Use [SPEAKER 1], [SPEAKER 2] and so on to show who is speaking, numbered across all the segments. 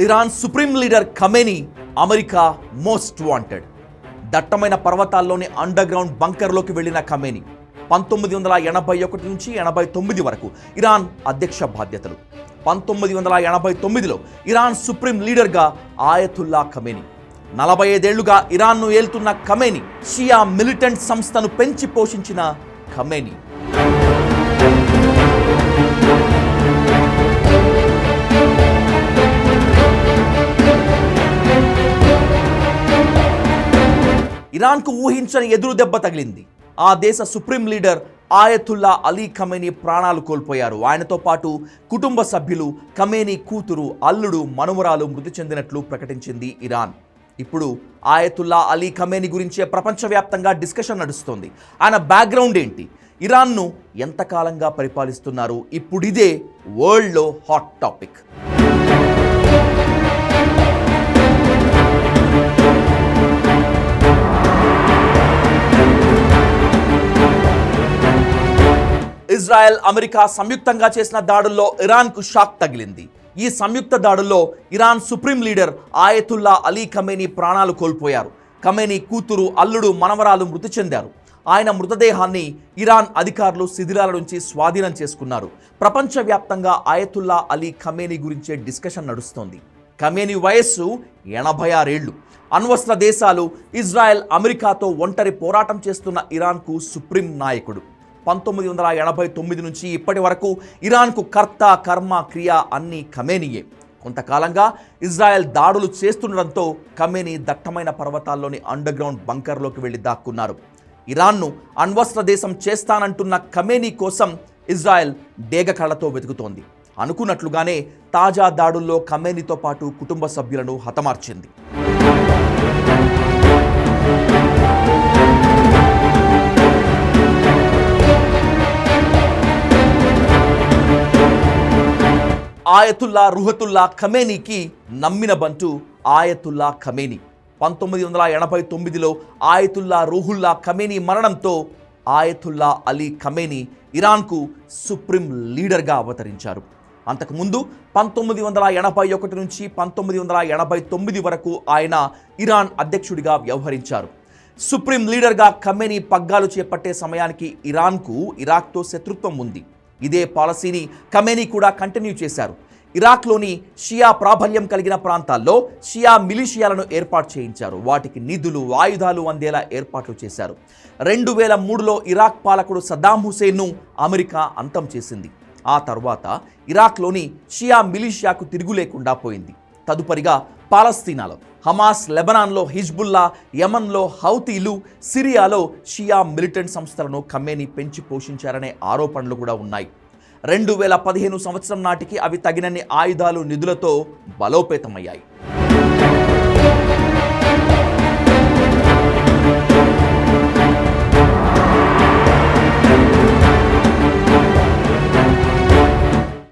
[SPEAKER 1] Iran supreme leader Khamenei America most wanted. దట్టమైన పర్వతాల్లోని under ground బంకర్లోకి వెళ్లిన Khamenei 1981 నుంచి 89 వరకు ఇరాన్ అధ్యక్ష బాధ్యతలు. 1989లో ఇరాన్ సుప్రీం లీడర్గా ఆయతుల్లా ఖమేనీ. 45 ఏళ్లుగా ఇరాన్ను ఏలుతున్న ఖమేనీ, షియా మిలిటెంట్ సంస్థను పెంచి పోషించిన ఖమేనీ. ఇరాన్కు ఊహించని ఎదురు దెబ్బ తగిలింది. ఆ దేశ సుప్రీం లీడర్ ఆయతుల్లా అలీ ఖమేనీ ప్రాణాలు కోల్పోయారు. ఆయనతో పాటు కుటుంబ సభ్యులు, ఖమేనీ కూతురు, అల్లుడు, మనుమరాలు మృతి చెందినట్లు ప్రకటించింది ఇరాన్. ఇప్పుడు ఆయతుల్లా అలీ ఖమేనీ గురించే ప్రపంచవ్యాప్తంగా డిస్కషన్ నడుస్తోంది. ఆయన బ్యాక్గ్రౌండ్ ఏంటి, ఇరాన్ను ఎంతకాలంగా పరిపాలిస్తున్నారు, ఇప్పుడిదే వరల్డ్లో హాట్ టాపిక్. ఇజ్రాయెల్, అమెరికా సంయుక్తంగా చేసిన దాడుల్లో ఇరాన్కు షాక్ తగిలింది. ఈ సంయుక్త దాడుల్లో Iran supreme leader ఆయతుల్లా Ali Khamenei ప్రాణాలు కోల్పోయారు. ఖమేనీ కూతురు, అల్లుడు, మనవరాలు మృతి చెందారు. ఆయన మృతదేహాన్ని ఇరాన్ అధికారులు శిథిలాల నుంచి స్వాధీనం చేసుకున్నారు. ప్రపంచవ్యాప్తంగా ఆయతుల్లా అలీ ఖమేనీ గురించే డిస్కషన్ నడుస్తోంది. ఖమేనీ వయస్సు 86 ఏళ్లు. అణ్వస్త్ర దేశాలు ఇజ్రాయెల్, అమెరికాతో ఒంటరి పోరాటం చేస్తున్న ఇరాన్కు సుప్రీం నాయకుడు. 1989 నుంచి ఇప్పటి వరకు ఇరాన్కు కర్త, కర్మ, క్రియ అన్నీ ఖమేనీయే. కొంతకాలంగా ఇజ్రాయెల్ దాడులు చేస్తుండడంతో ఖమేనీ దట్టమైన పర్వతాల్లోని అండర్ గ్రౌండ్ బంకర్లోకి వెళ్లి దాక్కున్నారు. ఇరాన్ను అణ్వస్త్ర దేశం చేస్తానంటున్న ఖమేనీ కోసం ఇజ్రాయెల్ డేగ కళ్ళతో వెతుకుతోంది. అనుకున్నట్లుగానే తాజా దాడుల్లో ఖమేనీతో పాటు కుటుంబ సభ్యులను హతమార్చింది. ఆయతుల్లా రుహతుల్లా ఖమేనీకి నమ్మిన బంటు ఆయతుల్లా ఖమేనీ. 1989లో ఆయతుల్లా రూహుల్లా ఖమేనీ మరణంతో ఆయతుల్లా అలీ ఖమేనీ ఇరాన్కు సుప్రీం లీడర్గా అవతరించారు. అంతకుముందు 1981 నుంచి 1989 వరకు ఆయన ఇరాన్ అధ్యక్షుడిగా వ్యవహరించారు. సుప్రీం లీడర్గా ఖమేనీ పగ్గాలు చేపట్టే సమయానికి ఇరాన్కు ఇరాక్తో శత్రుత్వం ఉంది. ఇదే పాలసీని ఖమేనీ కూడా కంటిన్యూ చేశారు. ఇరాక్లోని షియా ప్రాబల్యం కలిగిన ప్రాంతాల్లో షియా మిలిషియాలను ఏర్పాటు చేయించారు. వాటికి నిధులు, ఆయుధాలు అందేలా ఏర్పాట్లు చేశారు. 2003లో ఇరాక్ పాలకుడు సద్దాం హుసేన్ను అమెరికా అంతం చేసింది. ఆ తర్వాత ఇరాక్లోని షియా మిలిషియాకు తిరుగు లేకుండా పోయింది. తదుపరిగా పాలస్తీనాలో హమాస్, లెబనాన్లో హిజ్బుల్లా, యమన్లో హౌతీలు, సిరియాలో షియా మిలిటెంట్ సంస్థలను ఖమేనీ పెంచి పోషించారనే ఆరోపణలు కూడా ఉన్నాయి. 2015 సంవత్సరం నాటికి అవి తగినన్ని ఆయుధాలు, నిధులతో బలోపేతమయ్యాయి.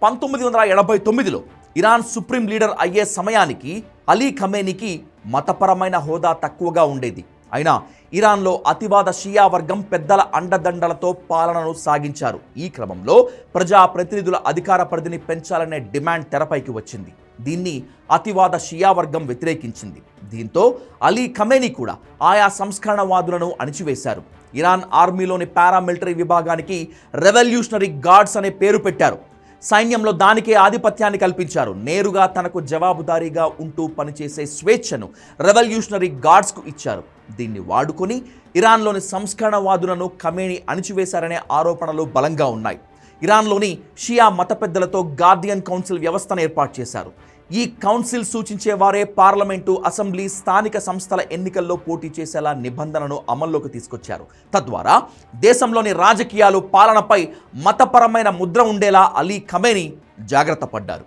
[SPEAKER 1] (1989లో ఇరాన్ సుప్రీం లీడర్ అయ్యే సమయానికి అలీ ఖమేనీకి మతపరమైన హోదా తక్కువగా ఉండేది. అయినా ఇరాన్లో అతివాద షియా వర్గం పెద్దల అండదండలతో పాలనను సాగించారు. ఈ క్రమంలో ప్రజాప్రతినిధుల అధికార పరిధిని పెంచాలనే డిమాండ్ తెరపైకి వచ్చింది. దీన్ని అతివాద షియా వర్గం వ్యతిరేకించింది. దీంతో అలీ ఖమేనీ కూడా ఆయా సంస్కరణవాదులను అణిచివేశారు. ఇరాన్ ఆర్మీలోని పారామిలిటరీ విభాగానికి రెవల్యూషనరీ గార్డ్స్ అనే పేరు పెట్టారు. సైన్యంలో దానికే ఆధిపత్యాన్ని కల్పించారు. నేరుగా తనకు జవాబుదారీగా ఉంటూ పనిచేసే స్వేచ్ఛను రెవల్యూషనరీ గార్డ్స్కు ఇచ్చారు. దీన్ని వాడుకొని ఇరాన్లోని సంస్కరణవాదులను ఖమేనీ అణిచివేశారనే ఆరోపణలు బలంగా ఉన్నాయి. ఇరాన్లోని షియా మత పెద్దలతో గార్డియన్ కౌన్సిల్ వ్యవస్థను ఏర్పాటు చేశారు. ఈ కౌన్సిల్ సూచించే వారే పార్లమెంటు, అసెంబ్లీ, స్థానిక సంస్థల ఎన్నికల్లో పోటీ చేసేలా నిబంధనను అమల్లోకి తీసుకొచ్చారు. తద్వారా దేశంలోని రాజకీయాలు, పాలనపై మతపరమైన ముద్ర ఉండేలా అలీ ఖమేనీ జాగ్రత్త పడ్డారు.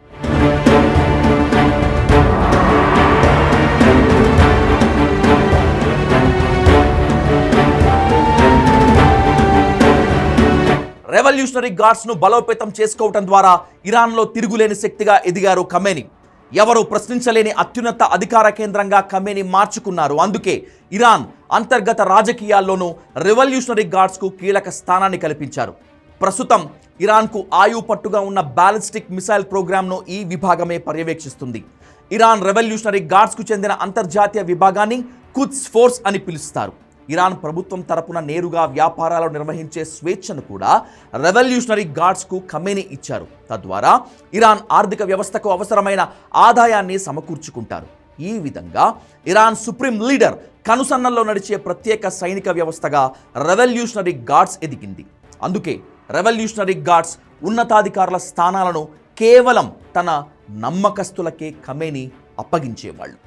[SPEAKER 1] రెవల్యూషనరీ గార్డ్స్ను బలోపేతం చేసుకోవటం ద్వారా ఇరాన్లో తిరుగులేని శక్తిగా ఎదిగారు ఖమేనీ. ఎవరు ప్రశ్నించలేని అత్యున్నత అధికార కేంద్రంగా ఖమేనీ మార్చుకున్నారు. అందుకే ఇరాన్ అంతర్గత రాజకీయాల్లోనూ రెవల్యూషనరీ గార్డ్స్కు కీలక స్థానాన్ని కల్పించారు. ప్రస్తుతం ఇరాన్కు ఆయువు పట్టుగా ఉన్న బ్యాలిస్టిక్ మిసైల్ ప్రోగ్రామ్ను ఈ విభాగమే పర్యవేక్షిస్తుంది. ఇరాన్ రెవల్యూషనరీ గార్డ్స్కు చెందిన అంతర్జాతీయ విభాగాన్ని కుద్స్ ఫోర్స్ అని పిలుస్తారు. ఇరాన్ ప్రభుత్వం తరపున నేరుగా వ్యాపారాలు నిర్వహించే స్వేచ్ఛను కూడా రెవల్యూషనరీ గార్డ్స్కు ఖమేనీ ఇచ్చారు. తద్వారా ఇరాన్ ఆర్థిక వ్యవస్థకు అవసరమైన ఆదాయాన్ని సమకూర్చుకుంటారు. ఈ విధంగా ఇరాన్ సుప్రీం లీడర్ కనుసన్నల్లో నడిచే ప్రత్యేక సైనిక వ్యవస్థగా రెవల్యూషనరీ గార్డ్స్ ఎదిగింది. అందుకే రెవల్యూషనరీ గార్డ్స్ ఉన్నతాధికారుల స్థానాలను కేవలం తన నమ్మకస్తులకే ఖమేనీ అప్పగించేవాళ్ళు.